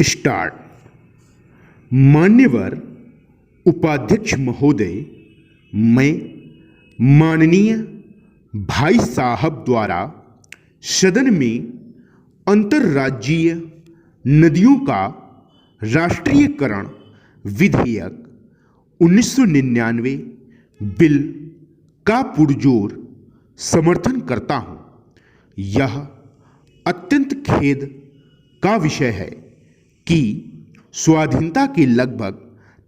Start. मान्यवर उपाध्यक्ष महोदय, मैं माननीय भाई साहब द्वारा सदन में अंतर्राज्यीय नदियों का राष्ट्रीयकरण विधेयक 1999 बिल का पुरजोर समर्थन करता हूं। यह अत्यंत खेद का विषय है कि स्वाधीनता के लगभग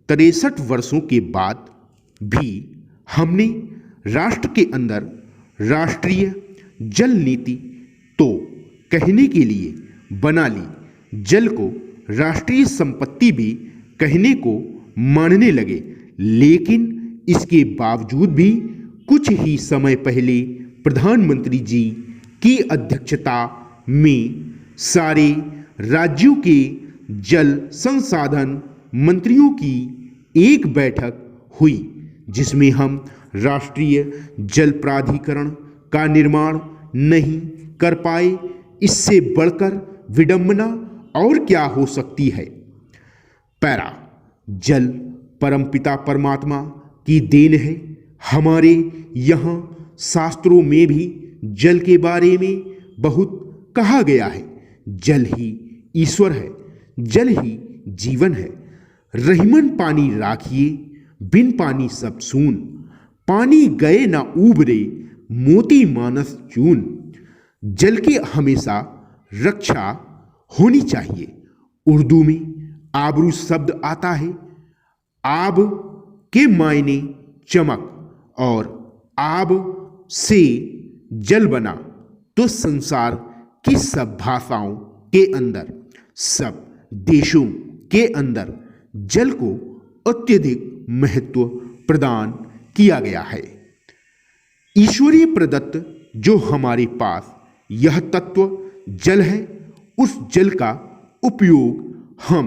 63 वर्षों के बाद भी हमने राष्ट्र के अंदर राष्ट्रीय जल नीति तो कहने के लिए बना ली, जल को राष्ट्रीय संपत्ति भी कहने को मानने लगे। लेकिन इसके बावजूद भी कुछ ही समय पहले प्रधानमंत्री जी की अध्यक्षता में सारे राज्यों के जल संसाधन मंत्रियों की एक बैठक हुई, जिसमें हम राष्ट्रीय जल प्राधिकरण का निर्माण नहीं कर पाए। इससे बढ़कर विडंबना और क्या हो सकती है। पैरा, जल परमपिता परमात्मा की देन है। हमारे यहाँ शास्त्रों में भी जल के बारे में बहुत कहा गया है। जल ही ईश्वर है, जल ही जीवन है। रहीमन पानी राखिए, बिन पानी सब सून। पानी गए ना उबरे, मोती मानस चून। जल की हमेशा रक्षा होनी चाहिए। उर्दू में आबरू शब्द आता है। आब के मायने चमक, और आब से जल बना तो संसार की सब भाषाओं के अंदर, सब देशों के अंदर जल को अत्यधिक महत्व प्रदान किया गया है। ईश्वरीय प्रदत्त जो हमारे पास यह तत्व जल है, उस जल का उपयोग हम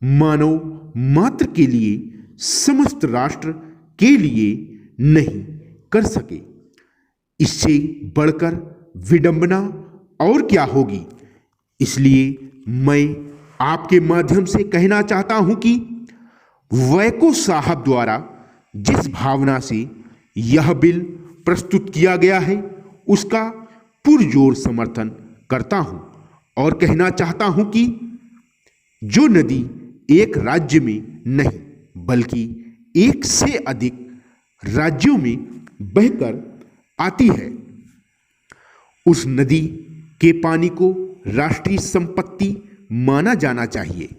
मानव मात्र के लिए, समस्त राष्ट्र के लिए नहीं कर सके। इससे बढ़कर विडंबना और क्या होगी। इसलिए मैं आपके माध्यम से कहना चाहता हूं कि वैको साहब द्वारा जिस भावना से यह बिल प्रस्तुत किया गया है, उसका पुरजोर समर्थन करता हूं और कहना चाहता हूं कि जो नदी एक राज्य में नहीं बल्कि एक से अधिक राज्यों में बहकर आती है, उस नदी के पानी को राष्ट्रीय संपत्ति माना जाना चाहिए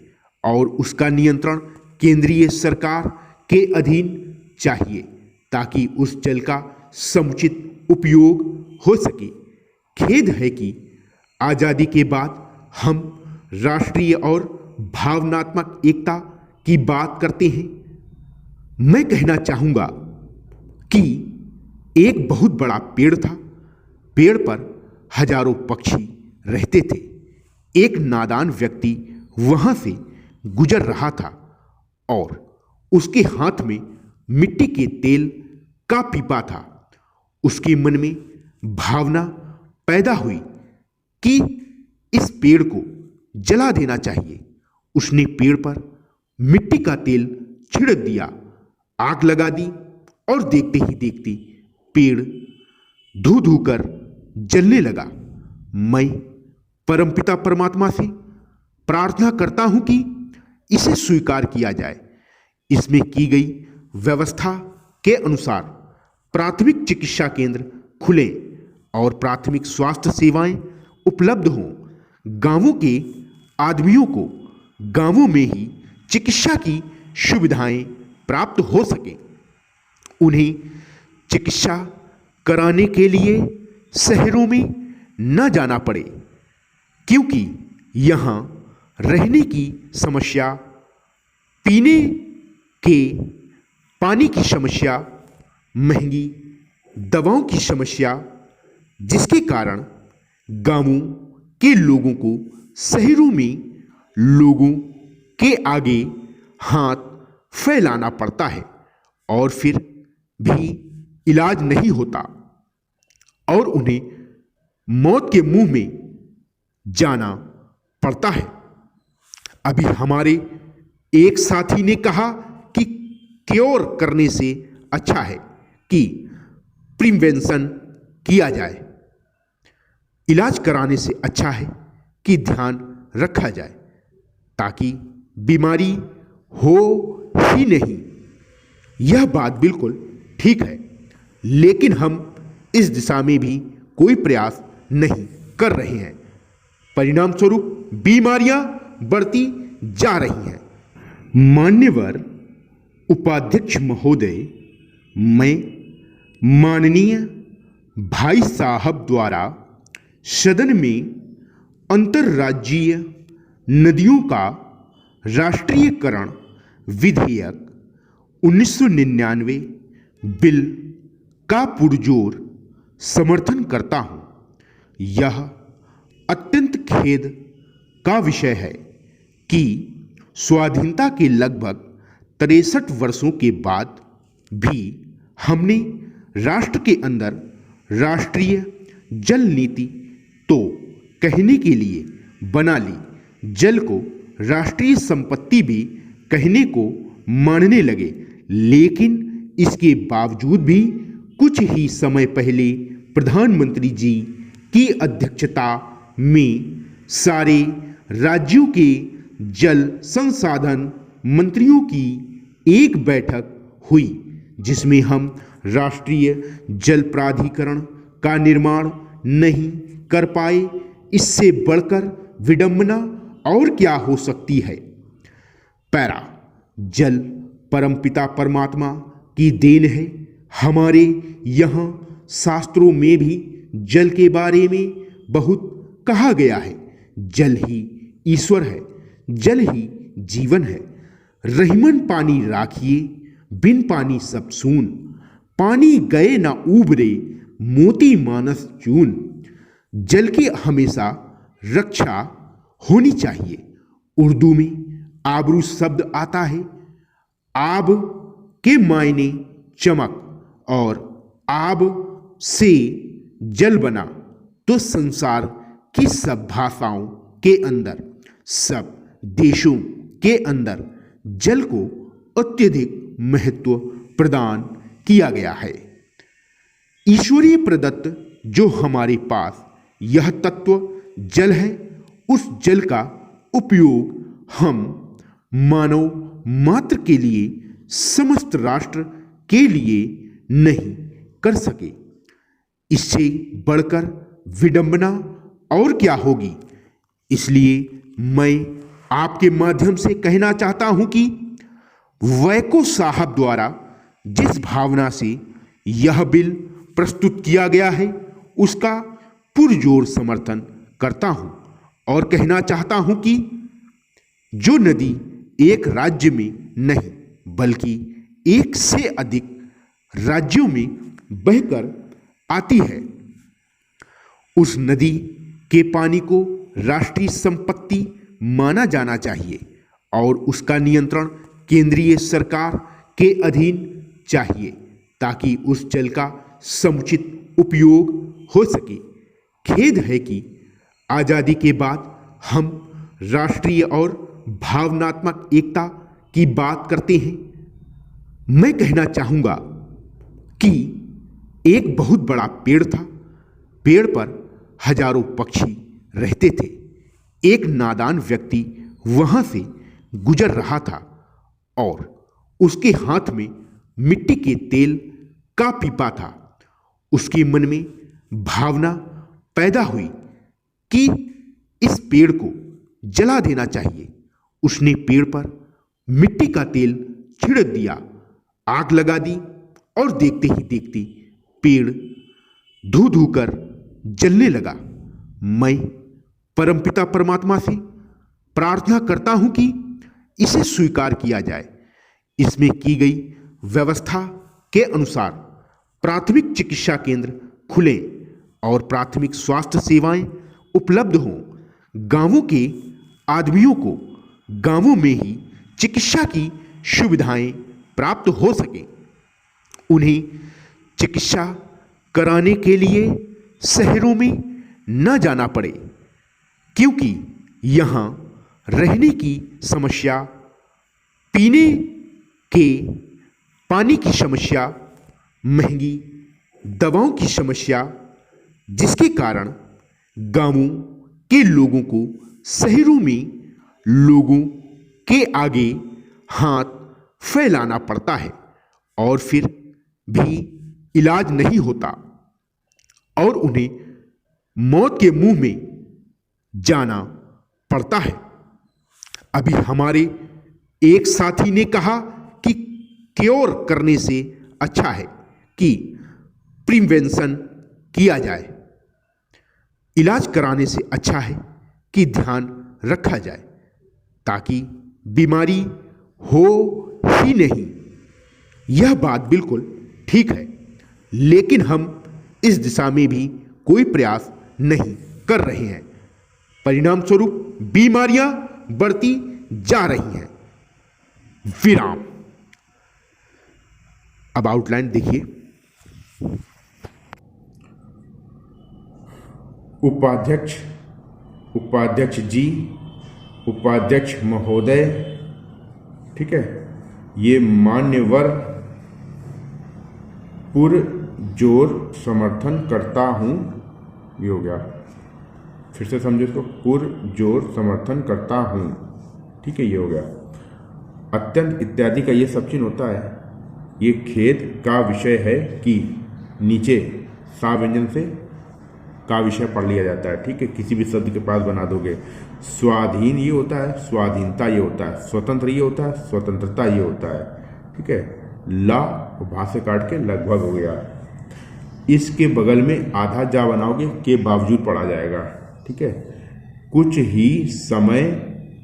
और उसका नियंत्रण केंद्रीय सरकार के अधीन चाहिए, ताकि उस जल का समुचित उपयोग हो सके। खेद है कि आजादी के बाद हम राष्ट्रीय और भावनात्मक एकता की बात करते हैं। मैं कहना चाहूंगा कि एक बहुत बड़ा पेड़ था। पेड़ पर हजारों पक्षी रहते थे। एक नादान व्यक्ति वहां से गुजर रहा था और उसके हाथ में मिट्टी के तेल का पीपा था। उसके मन में भावना पैदा हुई कि इस पेड़ को जला देना चाहिए। उसने पेड़ पर मिट्टी का तेल छिड़क दिया, आग लगा दी और देखते ही देखते पेड़ धू धू कर जलने लगा। मैं परमपिता परमात्मा से प्रार्थना करता हूं कि इसे स्वीकार किया जाए। इसमें की गई व्यवस्था के अनुसार प्राथमिक चिकित्सा केंद्र खुले और प्राथमिक स्वास्थ्य सेवाएं उपलब्ध हों। गांवों के आदमियों को गांवों में ही चिकित्सा की सुविधाएं प्राप्त हो सकें। उन्हें चिकित्सा कराने के लिए शहरों में न जाना पड़े, क्योंकि यहाँ रहने की समस्या, पीने के पानी की समस्या, महंगी दवाओं की समस्या, जिसके कारण गांवों के लोगों को शहरों में लोगों के आगे हाथ फैलाना पड़ता है और फिर भी इलाज नहीं होता और उन्हें मौत के मुंह में जाना पड़ता है। अभी हमारे एक साथी ने कहा कि क्योर करने से अच्छा है कि प्रिवेंशन किया जाए, इलाज कराने से अच्छा है कि ध्यान रखा जाए, ताकि बीमारी हो ही नहीं। यह बात बिल्कुल ठीक है, लेकिन हम इस दिशा में भी कोई प्रयास नहीं कर रहे हैं। परिणाम स्वरूप बीमारियां बढ़ती जा रही हैं। मान्यवर उपाध्यक्ष महोदय, मैं माननीय भाई साहब द्वारा सदन में अंतर्राज्यीय नदियों का राष्ट्रीयकरण विधेयक 1999 बिल का पुरजोर समर्थन करता हूं। यह अत्यंत खेद का विषय है कि स्वाधीनता के लगभग 63 वर्षों के बाद भी हमने राष्ट्र के अंदर राष्ट्रीय जल नीति तो कहने के लिए बना ली, जल को राष्ट्रीय संपत्ति भी कहने को मानने लगे। लेकिन इसके बावजूद भी कुछ ही समय पहले प्रधानमंत्री जी की अध्यक्षता में सारे राज्यों के जल संसाधन मंत्रियों की एक बैठक हुई, जिसमें हम राष्ट्रीय जल प्राधिकरण का निर्माण नहीं कर पाए। इससे बढ़कर विडंबना और क्या हो सकती है। पैरा, जल परमपिता परमात्मा की देन है। हमारे यहाँ शास्त्रों में भी जल के बारे में बहुत कहा गया है। जल ही ईश्वर है, जल ही जीवन है। रहीमन पानी राखिए, बिन पानी सब सून, पानी गए ना उबरे, मोती मानस चून। जल की हमेशा रक्षा होनी चाहिए। उर्दू में आबरू शब्द आता है। आब के मायने चमक, और आब से जल बना तो संसार की सब भाषाओं के अंदर, सब देशों के अंदर जल को अत्यधिक महत्व प्रदान किया गया है। ईश्वरीय प्रदत्त जो हमारे पास यह तत्व जल है, उस जल का उपयोग हम मानव मात्र के लिए, समस्त राष्ट्र के लिए नहीं कर सके। इससे बढ़कर विडंबना और क्या होगी। इसलिए मैं आपके माध्यम से कहना चाहता हूं कि वैको साहब द्वारा जिस भावना से यह बिल प्रस्तुत किया गया है, उसका पुरजोर समर्थन करता हूं और कहना चाहता हूं कि जो नदी एक राज्य में नहीं बल्कि एक से अधिक राज्यों में बहकर आती है, उस नदी के पानी को राष्ट्रीय संपत्ति माना जाना चाहिए और उसका नियंत्रण केंद्रीय सरकार के अधीन चाहिए, ताकि उस जल का समुचित उपयोग हो सके। खेद है कि आजादी के बाद हम राष्ट्रीय और भावनात्मक एकता की बात करते हैं। मैं कहना चाहूंगा कि एक बहुत बड़ा पेड़ था। पेड़ पर हजारों पक्षी रहते थे। एक नादान व्यक्ति वहां से गुजर रहा था और उसके हाथ में मिट्टी के तेल का पीपा था। उसके मन में भावना पैदा हुई कि इस पेड़ को जला देना चाहिए। उसने पेड़ पर मिट्टी का तेल छिड़क दिया, आग लगा दी और देखते ही देखते पेड़ धू धू कर जलने लगा। मैं परमपिता परमात्मा से प्रार्थना करता हूं कि इसे स्वीकार किया जाए। इसमें की गई व्यवस्था के अनुसार प्राथमिक चिकित्सा केंद्र खुलें और प्राथमिक स्वास्थ्य सेवाएं उपलब्ध हों। गांवों के आदमियों को गांवों में ही चिकित्सा की सुविधाएं प्राप्त हो सकें। उन्हें चिकित्सा कराने के लिए शहरों में न जाना पड़े, क्योंकि यहाँ रहने की समस्या, पीने के पानी की समस्या, महंगी दवाओं की समस्या, जिसके कारण गांवों के लोगों को शहरों में लोगों के आगे हाथ फैलाना पड़ता है और फिर भी इलाज नहीं होता और उन्हें मौत के मुंह में जाना पड़ता है। अभी हमारे एक साथी ने कहा कि क्योर करने से अच्छा है कि प्रिवेंशन किया जाए, इलाज कराने से अच्छा है कि ध्यान रखा जाए ताकि बीमारी हो ही नहीं। यह बात बिल्कुल ठीक है, लेकिन हम इस दिशा में भी कोई प्रयास नहीं कर रहे हैं। परिणाम स्वरूप बीमारियां बढ़ती जा रही हैं। विराम। अब आउटलाइन देखिए। उपाध्यक्ष जी, उपाध्यक्ष महोदय, ठीक है, ये मान्यवर पुरजोर समर्थन करता हूँ, ये हो गया, फिर से समझो इसको, पुरजोर समर्थन करता हूँ, ठीक है, ये हो गया। अत्यंत इत्यादि का ये सब चिन्ह होता है। ये खेद का विषय है कि नीचे सा व्यंजन से का विषय पढ़ लिया जाता है, ठीक है, किसी भी शब्द के पास बना दोगे। स्वाधीन ये होता है, स्वाधीनता ये होता है, स्वतंत्र ये होता है, स्वतंत्रता ये होता है, ठीक है। ला भा से काट के लगभग हो गया। इसके बगल में आधा जा बनाओगे के बावजूद पढ़ा जाएगा, ठीक है। कुछ ही समय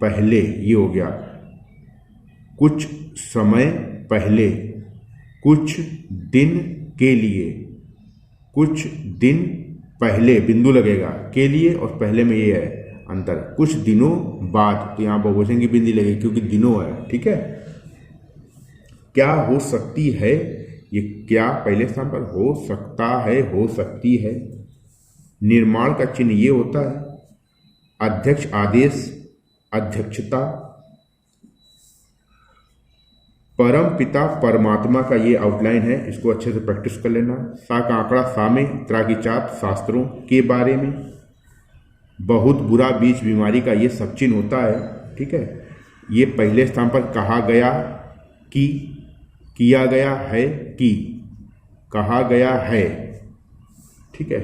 पहले ये हो गया, कुछ समय पहले, कुछ दिन के लिए, कुछ दिन पहले बिंदु लगेगा, के लिए और पहले में ये है अंतर। कुछ दिनों बाद, तो यहाँ बहुवचन की बिंदी लगेगी क्योंकि दिनों है, ठीक है। क्या हो सकती है, ये क्या पहले स्थान पर, हो सकता है, हो सकती है। निर्माण का चिन्ह ये होता है। अध्यक्ष आदेश, अध्यक्षता। परम पिता परमात्मा का ये आउटलाइन है, इसको अच्छे से प्रैक्टिस कर लेना। सा का आंकड़ा सा में, त्रा की चाप शास्त्रों के बारे में। बहुत बुरा बीच बीमारी का ये सब चिन्ह होता है, ठीक है। ये पहले स्थान पर कहा गया कि, किया गया है कि, कहा गया है, ठीक है,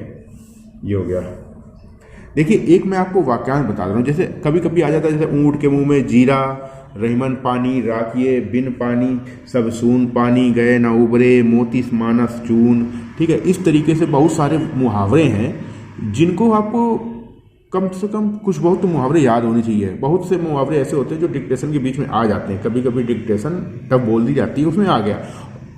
ये हो गया। देखिए एक मैं आपको वाक्यांश बता रहा हूँ, जैसे कभी कभी आ जाता है, जैसे ऊंट के मुंह में जीरा, रहीमन पानी राखिए, बिन पानी सब सून, पानी गए न उबरे, मोती मानस चून, ठीक है। इस तरीके से बहुत सारे मुहावरे हैं जिनको आपको कम से कम कुछ बहुत तो मुहावरे याद होने चाहिए। बहुत से मुहावरे ऐसे होते हैं जो डिक्टेशन के बीच में आ जाते हैं, कभी कभी डिक्टेशन तब बोल दी जाती है उसमें आ गया,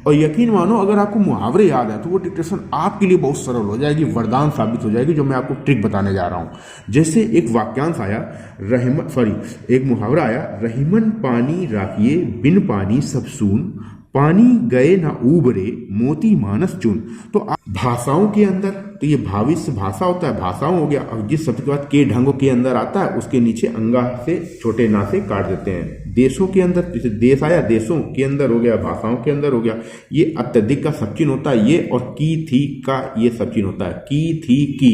और यकीन मानो अगर आपको मुहावरे याद है तो वो डिक्टेशन आपके लिए बहुत सरल हो जाएगी, वरदान साबित हो जाएगी, जो मैं आपको ट्रिक बताने जा रहा हूं। जैसे एक वाक्यांश आया, एक मुहावरा आया, रहीमन पानी राखिए, बिन पानी सब सून, पानी गए ना उबरे, मोती मानस चुन। तो भाषाओं के अंदर, तो ये भाविष्य भाषा होता है, भाषाओं हो गया, और जिस शब्द के बाद के ढंगों के अंदर आता है उसके नीचे अंगा से छोटे ना से काट देते हैं। देशों के अंदर, जैसे देश आया, देशों के अंदर हो गया, भाषाओं के अंदर हो गया। ये अत्यधिक का सब चिन्ह होता है, ये और की थी का ये सब चिन्ह होता है। की थी की,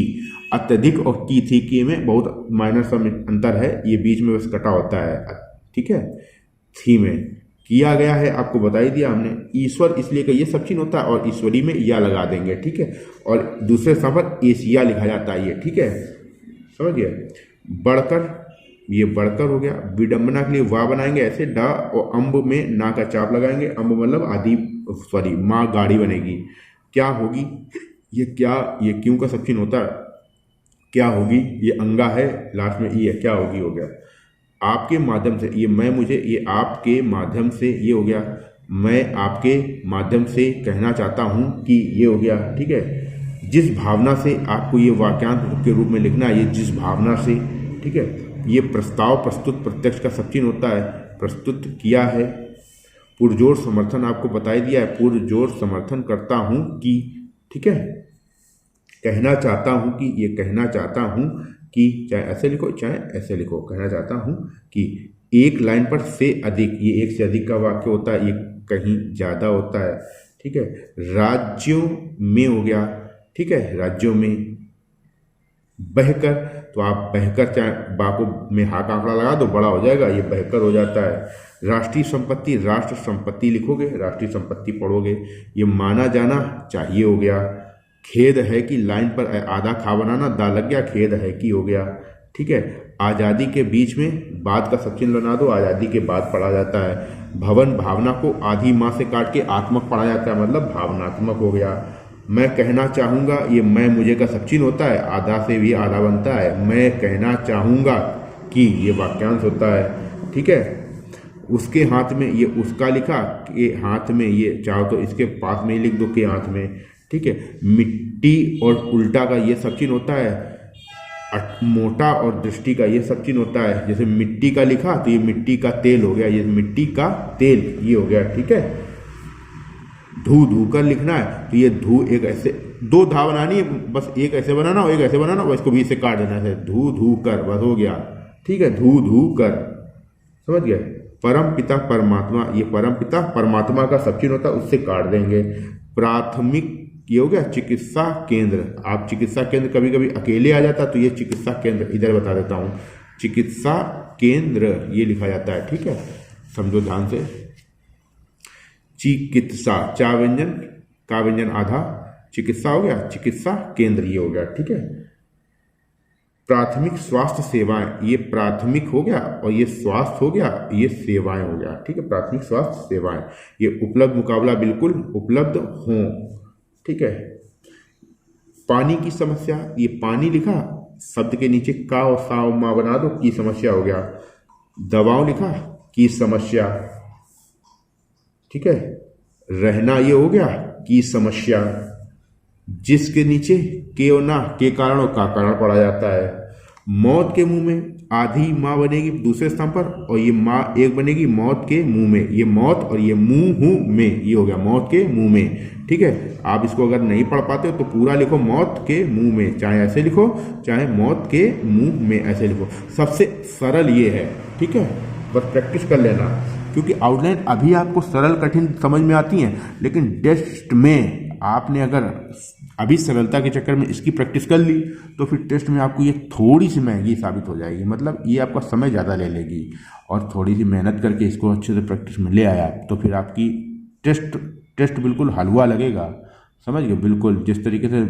अत्यधिक और की थी की में बहुत माइनर सा अंतर है, ये बीच में बस कटा होता है, ठीक है। थी में किया गया है, आपको बता ही दिया हमने। ईश्वर इसलिए का ये सब चिन्ह होता है, और ईश्वरी में या लगा देंगे, ठीक है। और दूसरे स्थान पर एशिया लिखा जाता है, ये ठीक है, समझ गए। बढ़कर, ये बढ़कर हो गया। विडंबना के लिए वाह बनाएंगे ऐसे, डा, और अम्ब में ना का चाप लगाएंगे, अम्ब मतलब आदि, सॉरी माँ गाड़ी बनेगी। क्या होगी, ये क्या, ये क्यों का सब चिन्ह होता है, क्या होगी, ये अंगा है, लास्ट में ई है, क्या होगी हो गया। आपके माध्यम से, ये मैं मुझे, ये आपके माध्यम से, ये हो गया। मैं आपके माध्यम से कहना चाहता हूँ कि, ये हो गया, ठीक है। जिस भावना से आपको ये वाक्यांश के रूप में लिखना है, ये जिस भावना से, ठीक है। ये प्रस्ताव, प्रस्तुत, प्रत्यक्ष का सब चिन्ह होता है, प्रस्तुत किया है। पुरजोर समर्थन आपको बता ही दिया है, पुरजोर समर्थन करता हूँ कि, ठीक है, कहना चाहता हूँ कि, ये कहना चाहता हूँ कि चाहे ऐसे लिखो चाहे ऐसे लिखो, कहना चाहता हूँ कि एक लाइन पर से अधिक, ये एक से अधिक का वाक्य होता है, ये कहीं ज़्यादा होता है, ठीक है। राज्यों में हो गया, ठीक है, राज्यों में। बहकर, तो आप बहकर चाहे बाको में हा का आंकड़ा लगा दो, बड़ा हो जाएगा, ये बहकर हो जाता है। राष्ट्रीय संपत्ति, राष्ट्र संपत्ति लिखोगे, राष्ट्रीय संपत्ति पढ़ोगे। ये माना जाना चाहिए हो गया। खेद है कि लाइन पर आधा खा बनाना, दा लग गया, खेद है कि हो गया, ठीक है। आज़ादी के बीच में बाद का सब चिन्ह बना दो, आज़ादी के बाद पढ़ा जाता है। भवन, भावना को आधी माँ से काट के आत्मक पढ़ा जाता है, मतलब भावनात्मक हो गया। मैं कहना चाहूँगा, ये मैं मुझे का सब चिन्ह होता है, आधा से भी आधा बनता है। मैं कहना चाहूँगा कि ये वाक्यांश होता है, ठीक है। उसके हाथ में, ये उसका लिखा, के हाथ में, ये चाहो तो इसके पास में ही लिख दो, के हाथ में, ठीक है। मिट्टी और उल्टा का ये सब चिन्ह होता है। मोटा और दृष्टि का ये सब चिन्ह होता है। जैसे मिट्टी का लिखा तो ये मिट्टी का तेल हो गया, ये मिट्टी का तेल ये हो गया, ठीक है। धू धू कर लिखना है तो ये धू, एक ऐसे दो धा बनानी है, बस एक ऐसे बनाना और एक ऐसे बनाना, और इसको बीच से काट देना है, धू धू कर, बस हो गया, ठीक है। धू धू कर, समझ गए। परम पिता परमात्मा, ये परम पिता परमात्मा का सब चिन्ह होता है, उससे काट देंगे। प्राथमिक, ये हो गया चिकित्सा केंद्र। आप चिकित्सा केंद्र कभी कभी अकेले आ जाता तो ये चिकित्सा केंद्र, इधर बता देता हूँ, चिकित्सा केंद्र ये लिखा जाता है, ठीक है, समझो ध्यान से। चिकित्सा, चा व्यंजन का व्यंजन आधा, चिकित्सा हो गया, चिकित्सा केंद्र ये हो गया, ठीक है। प्राथमिक स्वास्थ्य सेवाएं, ये प्राथमिक हो गया और ये स्वास्थ्य हो गया, ये सेवाएं हो गया, ठीक है। प्राथमिक स्वास्थ्य सेवाएं, ये उपलब्ध, मुकाबला बिल्कुल उपलब्ध हो, ठीक है। पानी की समस्या, ये पानी लिखा, शब्द के नीचे का और सा और मा बना दो, की समस्या हो गया। दवाओं लिखा, की समस्या, ठीक है। रहना ये हो गया, की समस्या। जिसके नीचे के और ना, के कारण और का कारण पढ़ा जाता है। मौत के मुंह में, आधी माँ बनेगी दूसरे स्थान पर और ये माँ एक बनेगी मौत के मुंह में, ये मौत और ये मुंह में, ये हो गया मौत के मुंह में, ठीक है। आप इसको अगर नहीं पढ़ पाते हो तो पूरा लिखो मौत के मुंह में, चाहे ऐसे लिखो चाहे मौत के मुंह में ऐसे लिखो, सबसे सरल ये है, ठीक है। बस प्रैक्टिस कर लेना, क्योंकि आउटलाइन अभी आपको सरल कठिन समझ में आती हैं, लेकिन टेस्ट में आपने अगर अभी सरलता के चक्कर में इसकी प्रैक्टिस कर ली तो फिर टेस्ट में आपको ये थोड़ी सी महंगी साबित हो जाएगी, मतलब ये आपका समय ज़्यादा ले लेगी। और थोड़ी सी मेहनत करके इसको अच्छे से प्रैक्टिस में ले आया तो फिर आपकी टेस्ट बिल्कुल हलवा लगेगा, समझ गए। बिल्कुल जिस तरीके से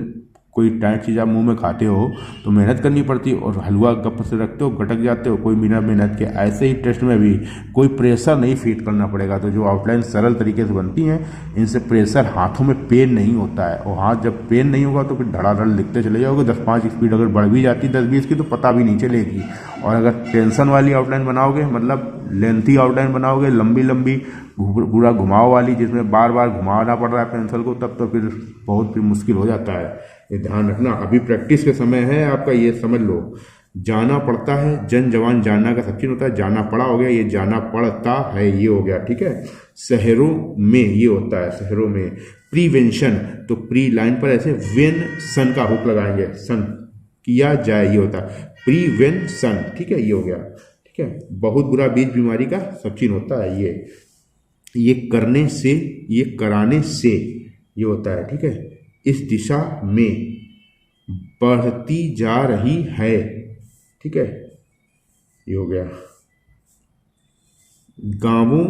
कोई टाइट चीज़ आप मुंह में खाते हो तो मेहनत करनी पड़ती है, और हलवा गप से रखते हो गटक जाते हो कोई बिना मेहनत के। ऐसे ही टेस्ट में भी कोई प्रेशर नहीं फील करना पड़ेगा। तो जो आउटलाइन सरल तरीके से बनती हैं इनसे प्रेशर, हाथों में पेन नहीं होता है, और हाथ जब पेन नहीं होगा तो फिर धड़ाधड़ लिखते चले जाओगे। 10-5 स्पीड अगर बढ़ भी जाती 10-20 की तो पता भी नहीं चलेगी। और अगर टेंशन वाली आउटलाइन बनाओगे, मतलब लेंथी आउटलाइन बनाओगे, लंबी लंबी पूरा घुमाव वाली, जिसमें बार बार घुमाना पड़ रहा है पेंसिल को, तब तो फिर बहुत फिर मुश्किल हो जाता है। ये ध्यान रखना, अभी प्रैक्टिस के समय है आपका, ये समझ लो। जाना पड़ता है, जन जवान जानना का सब चिन्ह होता है, जाना पड़ा हो गया, ये जाना पड़ता है ये हो गया, ठीक है। शहरों में ये होता है, शहरों में। प्रीवेंशन, तो प्री लाइन पर ऐसे वेन सन का हुक लगाएंगे, सन किया जाए ये होता है प्रीवेंशन, ठीक है, ये हो गया, ठीक है। बहुत बुरा बीज बीमारी का सब चिन्ह होता है ये करने से, ये कराने से ये होता है, ठीक है। इस दिशा में बढ़ती जा रही है, ठीक है, ये हो गया। गांवों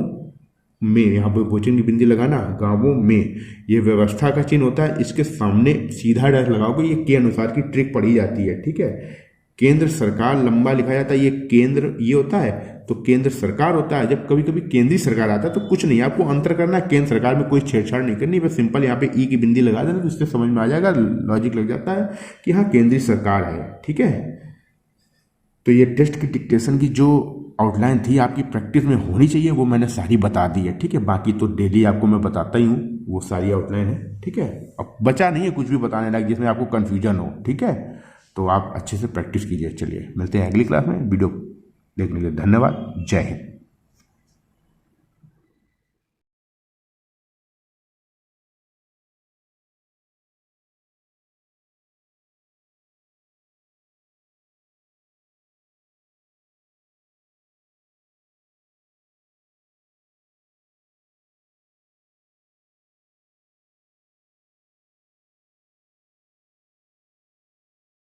में, यहाँ पर भोजन की बिंदी लगाना, गांवों में, ये व्यवस्था का चिन्ह होता है, इसके सामने सीधा डैश लगाओगे, ये के अनुसार की ट्रिक पढ़ी जाती है, ठीक है। केंद्र सरकार लंबा लिखा जाता है, ये केंद्र ये होता है तो केंद्र सरकार होता है। जब कभी कभी केंद्रीय सरकार आता है तो कुछ नहीं, आपको अंतर करना है, केंद्र सरकार में कोई छेड़छाड़ नहीं करनी, बस सिंपल यहाँ पे ई की बिंदी लगा देना तो इससे समझ में आ जाएगा, लॉजिक लग जाता है कि हाँ केंद्रीय सरकार है, ठीक है। तो ये टेस्ट की डिक्टेशन की जो आउटलाइन थी आपकी प्रैक्टिस में होनी चाहिए वो मैंने सारी बता दी है, ठीक है। बाकी तो डेली आपको मैं बताता ही हूँ, वो सारी आउटलाइन है, ठीक है। अब बचा नहीं है कुछ भी बताने लायक जिसमें आपको कन्फ्यूजन हो, ठीक है। तो आप अच्छे से प्रैक्टिस कीजिए। चलिए मिलते हैं अगली क्लास में। वीडियो देखने के लिए धन्यवाद। जय हिंद।